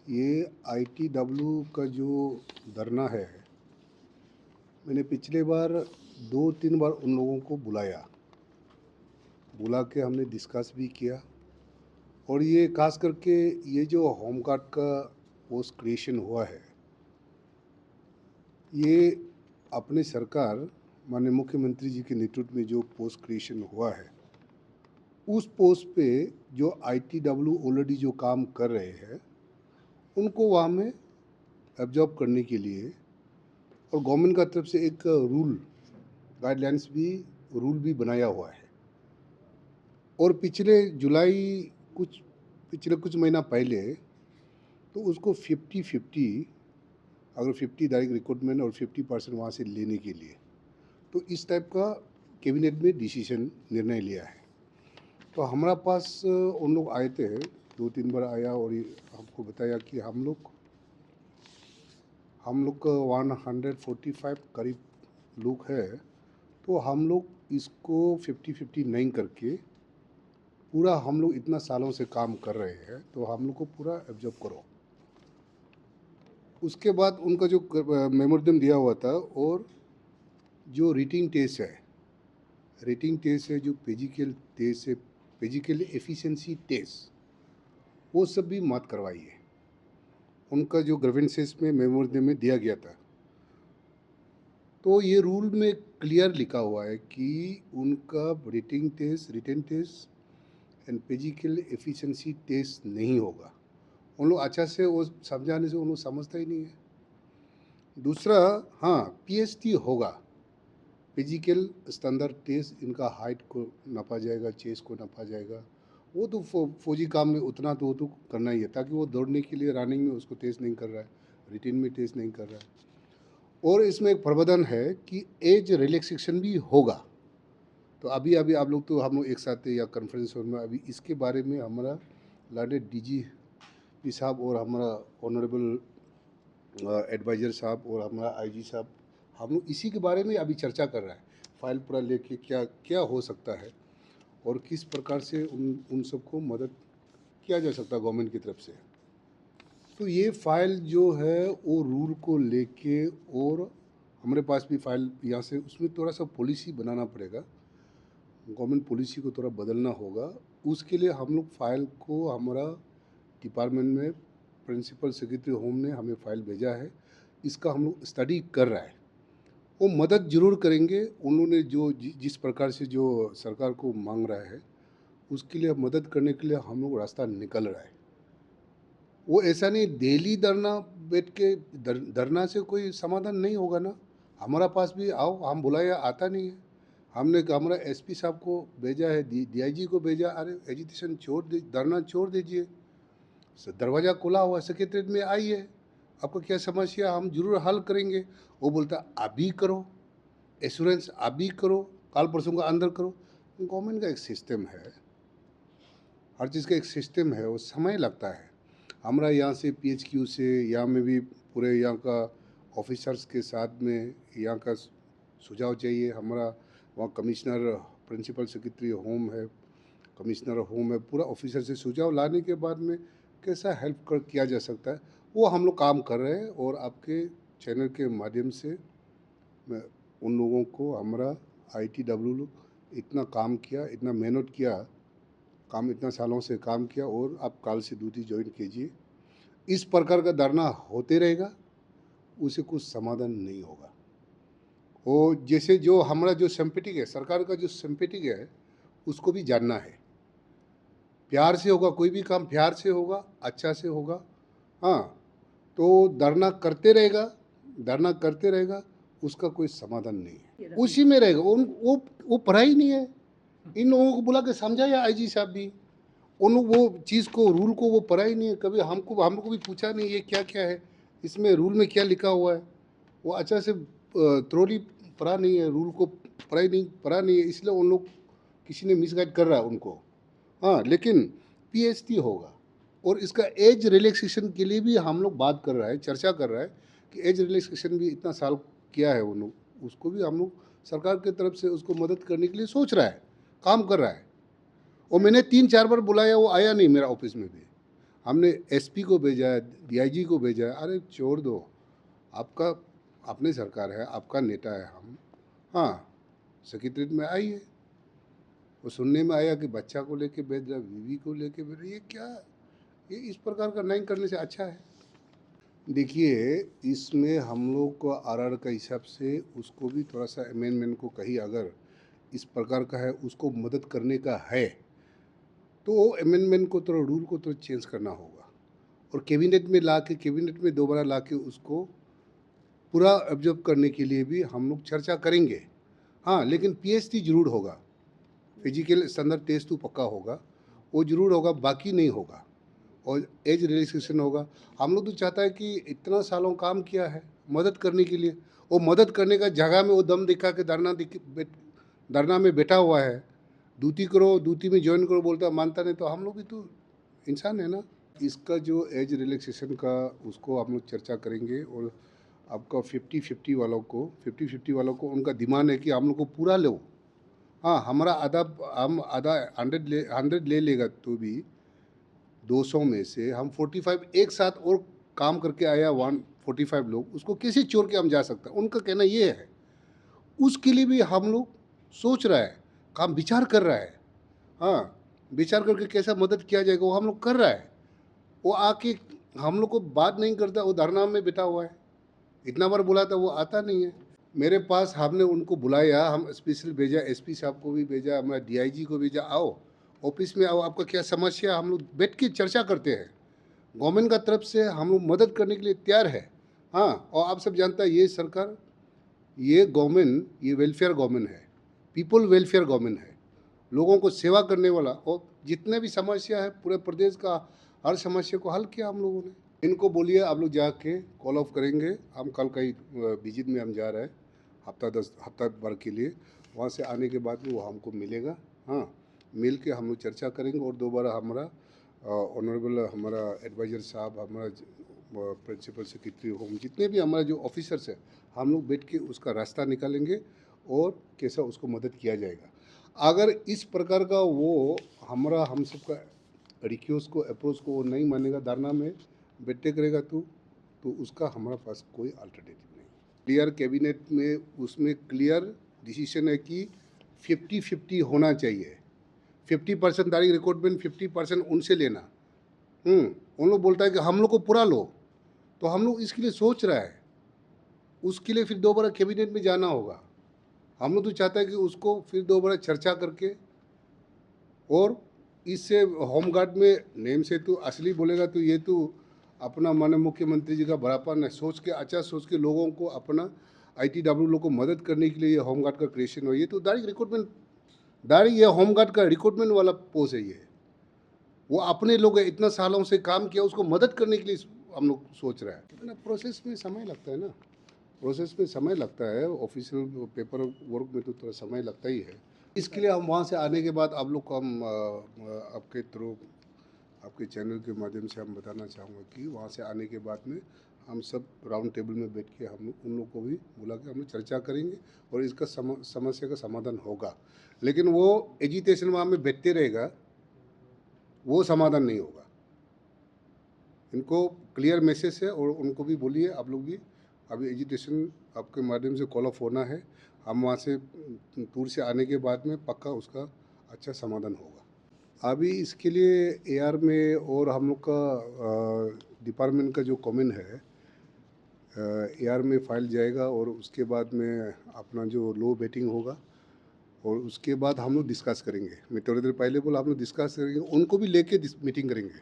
ये आईटीडब्ल्यू का जो धरना है, मैंने पिछले बार 2-3 बार उन लोगों को बुला के हमने डिस्कस भी किया। और ये खास करके ये जो होम गार्ड का पोस्ट क्रिएशन हुआ है, ये अपने सरकार माननीय मुख्यमंत्री जी के नेतृत्व में जो पोस्ट क्रिएशन हुआ है, उस पोस्ट पे जो आईटीडब्ल्यू ऑलरेडी जो काम कर रहे हैं, उनको वहाँ में एब्जॉर्ब करने के लिए और गवर्नमेंट का तरफ से एक गाइडलाइंस भी रूल भी बनाया हुआ है। और पिछले कुछ महीना पहले तो उसको 50-50, अगर 50 डायरेक्ट रिक्रूटमेंट और 50% वहाँ से लेने के लिए, तो इस टाइप का कैबिनेट में डिसीजन निर्णय लिया है। तो हमारा पास उन लोग आए थे, 2-3 बार आया और ये हमको बताया कि हम लोग का 145 करीब लोग है, तो हम लोग इसको 50-50 नहीं करके पूरा हम लोग इतना सालों से काम कर रहे हैं, तो हम लोग को पूरा एब्जॉर्ब करो। उसके बाद उनका जो मेमोरेंडम दिया हुआ था, और जो रेटिंग टेस्ट है, जो फिजिकल एफिशिएंसी टेस्ट, वो सब भी मत करवाइए। उनका जो ग्रीवेंसेस में मेमोरेंडम में दिया गया था, तो ये रूल में क्लियर लिखा हुआ है कि उनका written test and physical efficiency test नहीं होगा। उन लोग अच्छा से वो समझाने से उन लोग समझता ही नहीं है। दूसरा, हाँ, पीएसटी होगा, फिजिकल स्टैंडर्ड टेस्ट, इनका हाइट को नापा जाएगा, चेस्ट को नापा जाएगा। वो तो फौजी काम में उतना तो वो तो करना ही है, ताकि वो दौड़ने के लिए रनिंग में उसको टेस्ट नहीं कर रहा है, रिटिन में टेस्ट नहीं कर रहा है। और इसमें एक प्रावधान है कि एज रिलैक्सेशन भी होगा। तो अभी अभी आप लोग तो हम लोग एक साथ थे या कॉन्फ्रेंस में, अभी इसके बारे में हमारा लर्नेड डीजी साहब और हमारा ऑनरेबल एडवाइज़र साहब और हमारा आईजी साहब, हम लोग इसी के बारे में अभी चर्चा कर रहा है। फाइल पूरा लेके क्या क्या हो सकता है और किस प्रकार से उन सबको मदद किया जा सकता है गवर्नमेंट की तरफ से। तो ये फाइल जो है वो रूल को लेके, और हमारे पास भी फाइल यहाँ से, उसमें थोड़ा सा पॉलिसी बनाना पड़ेगा, गवर्नमेंट पॉलिसी को थोड़ा बदलना होगा। उसके लिए हम लोग फाइल को, हमारा डिपार्टमेंट में प्रिंसिपल सेक्रेटरी होम ने हमें फाइल भेजा है, इसका हम लोग स्टडी कर रहा है। वो मदद ज़रूर करेंगे। उन्होंने जिस प्रकार से जो सरकार को मांग रहा है, उसके लिए मदद करने के लिए हम लोग रास्ता निकल रहा है। वो ऐसा नहीं डेली धरना बैठ के धरना से कोई समाधान नहीं होगा ना। हमारा पास भी आओ, हम बुलाया आता नहीं है। हमने हमारा एसपी साहब को भेजा है, डीआईजी को भेजा, अरे एजुकेशन छोड़ दे, धरना छोड़ दीजिए, दरवाज़ा खुला हुआ, सेक्रेटरीट में आइए, आपको क्या समस्या, हम जरूर हल करेंगे। वो बोलता अभी करो, एश्योरेंस अभी करो, काल परसों का अंदर करो। गवर्नमेंट का एक सिस्टम है, हर चीज़ का एक सिस्टम है, वो समय लगता है। हमारा यहाँ से पीएचक्यू से यहाँ में भी पूरे यहाँ का ऑफिसर्स के साथ में यहाँ का सुझाव चाहिए। हमारा वहाँ कमिश्नर, प्रिंसिपल सेक्रेटरी होम है, कमिश्नर होम है, पूरा ऑफिसर से सुझाव लाने के बाद में कैसा हेल्प किया जा सकता है, वो हम लोग काम कर रहे हैं। और आपके चैनल के माध्यम से मैं उन लोगों को, हमारा आईटीडब्ल्यू इतना काम किया, इतना मेहनत किया, काम इतना सालों से काम किया, और आप कल से ड्यूटी ज्वाइन कीजिए। इस प्रकार का धरना होते रहेगा, उसे कुछ समाधान नहीं होगा। और जैसे जो हमारा जो सिंपैथेटिक है, सरकार का जो सिंपैथेटिक है, उसको भी जानना है। प्यार से होगा, कोई भी काम प्यार से होगा, अच्छा से होगा। हाँ, तो धरना करते रहेगा, उसका कोई समाधान नहीं है, उसी में रहेगा। वो पढ़ाई नहीं है। इन लोगों को बुला के समझाया आईजी साहब भी, उन वो चीज़ को, रूल को वो पढ़ा ही नहीं है। कभी हमको भी पूछा नहीं ये क्या क्या है, इसमें रूल में क्या लिखा हुआ है। वो अच्छा से थ्रोली पढ़ा नहीं है, रूल को पढ़ा नहीं है, इसलिए उन लोग, किसी ने मिसगाइड कर रहा है उनको। हाँ, लेकिन पीएचडी होगा, और इसका एज रिलैक्सेशन के लिए भी हम लोग बात कर रहा है, चर्चा कर रहा है कि एज रिलैक्सेशन भी इतना साल किया है उन लोग, उसको भी हम लोग सरकार की तरफ से उसको मदद करने के लिए सोच रहा है, काम कर रहा है। और मैंने 3-4 बार बुलाया, वो आया नहीं मेरा ऑफिस में भी। हमने एसपी को भेजा है, डीआईजी को भेजा है। अरे छोड़ दो, आपका अपनी सरकार है, आपका नेता है हम। हाँ, सेक्रेटरीट में आइए। वो सुनने में आया कि बच्चा को लेके भेज रहा, बीवी को लेके भेज रहा, ये क्या? ये इस प्रकार का नहीं करने से अच्छा है। देखिए, इसमें हम लोग को आरआर का हिसाब से उसको भी थोड़ा-सा अमेंडमेंट को कहीं अगर इस प्रकार का है, उसको मदद करने का है, तो अमेंडमेंट को थोड़ा रूल को थोड़ा चेंज करना होगा और कैबिनेट में दोबारा लाके उसको पूरा ऑब्जर्व करने के लिए भी हम लोग चर्चा करेंगे। हाँ, लेकिन पीएचडी ज़रूर होगा, फिजिकल स्टैंडर्ड टेस्ट तो पक्का होगा, वो ज़रूर होगा, बाकी नहीं होगा। और एज रिलैक्सेशन होगा। हम लोग तो चाहता है कि इतना सालों काम किया है मदद करने के लिए, वो मदद करने का जगह में वो दम दिखा के धरना में बैठा हुआ है। ड्यूटी करो, ड्यूटी में जॉइन करो बोलता है, मानता नहीं, तो हम लोग भी तो इंसान है ना। इसका जो एज रिलैक्सेशन का उसको हम लोग चर्चा करेंगे और आपका 50-50 वालों को उनका डिमांड है कि हम लोग को पूरा लो। हाँ, हमारा हम आधा 100 ले लेगा तो भी 200 में से हम 45 एक साथ और काम करके आया 145 लोग, उसको कैसे छोड़ के हम जा सकते हैं? उनका कहना ये है। उसके लिए भी हम लोग सोच रहा है, काम विचार कर रहा है। हाँ, विचार करके कैसा मदद किया जाएगा वो हम लोग कर रहा है। वो आके हम लोग को बात नहीं करता, वो धरना में बैठा हुआ है। इतना बार बुलाया था, वो आता नहीं है। मेरे पास हमने उनको बुलाया, हम स्पेशल भेजा, एसपी साहब को भी भेजा, हमारा डीआईजी को भेजा, आओ ऑफिस में आओ, आपका क्या समस्या, हम लोग बैठ के चर्चा करते हैं। गवर्नमेंट का तरफ से हम लोग मदद करने के लिए तैयार है। हाँ, और आप सब जानता है ये सरकार, ये गवर्नमेंट, ये वेलफेयर गवर्नमेंट है, पीपल वेलफेयर गवर्नमेंट है, लोगों को सेवा करने वाला। और जितने भी समस्या है पूरे प्रदेश का, हर समस्या को हल किया हम लोगों ने। इनको बोलिए आप लोग जाके कॉल ऑफ करेंगे, हम कल का ही विजिट में हम जा रहे हैं, हफ्ता भर के लिए। वहाँ से आने के बाद में वो हमको मिलेगा। हाँ, मिल के हम लोग चर्चा करेंगे और दोबारा हमारा ऑनरेबल हमारा एडवाइज़र साहब, हमारा प्रिंसिपल सेक्रेटरी होम, जितने भी हमारा जो ऑफिसर्स है, हम लोग बैठ के उसका रास्ता निकालेंगे और कैसा उसको मदद किया जाएगा। अगर इस प्रकार का वो हमारा हम सबका रिक्वेस्ट को, अप्रोच को वो नहीं मानेगा, धरना में बैठे करेगा तो उसका हमारे पास कोई अल्टरनेटिव नहीं। क्लियर कैबिनेट में उसमें क्लियर डिसीजन है कि 50-50 होना चाहिए। 50% डायरेक्ट रिक्रूटमेंट, 50% उनसे लेना। उन लोग बोलता है कि हम लोग को पूरा लो, तो हम लोग इसके लिए सोच रहा है। उसके लिए फिर दोबारा कैबिनेट में जाना होगा। हम लोग तो चाहता है कि उसको फिर दोबारा चर्चा करके, और इससे होमगार्ड में नेम से तो असली बोलेगा तो ये तो अपना माननीय मुख्यमंत्री जी का बड़ापन है, सोच के अच्छा सोच के लोगों को अपना आईटीडब्ल्यू लोग को मदद करने के लिए ये होमगार्ड का क्रिएशन हो। ये तो डायरेक्ट रिक्रूटमेंट, डायरेक्ट ये होमगार्ड का रिक्रूटमेंट वाला पोस्ट है। ये वो अपने लोग हैं, इतना सालों से काम किया, उसको मदद करने के लिए हम लोग सोच रहा है। इतना प्रोसेस में समय लगता है ना, प्रोसेस में समय लगता है, ऑफिशियल पेपर वर्क में तो थोड़ा समय लगता ही है। इसके लिए हम वहाँ से आने के बाद आप लोग को हम आपके थ्रू, आपके चैनल के माध्यम से हम बताना चाहूँगा कि वहाँ से आने के बाद में हम सब राउंड टेबल में बैठ के हम लोग उन लोग को भी बुला के हम लोग चर्चा करेंगे और इसका समस्या का समाधान होगा। लेकिन वो एजिटेशन वहाँ में बैठते रहेगा, वो समाधान नहीं होगा। इनको क्लियर मैसेज है और उनको भी बोलिए, आप लोग भी अभी एजुकेशन आपके माध्यम से कॉल ऑफ होना है। हम वहाँ से टूर से आने के बाद में पक्का उसका अच्छा समाधान होगा। अभी इसके लिए एआर में और हम लोग का डिपार्टमेंट का जो कमेंट है एआर में फाइल जाएगा और उसके बाद में अपना जो लो बेटिंग होगा और उसके बाद हम लोग डिस्कस करेंगे। मैं थोड़ी देर पहले बोला हम लोग डिस्कस करेंगे, उनको भी लेके मीटिंग करेंगे।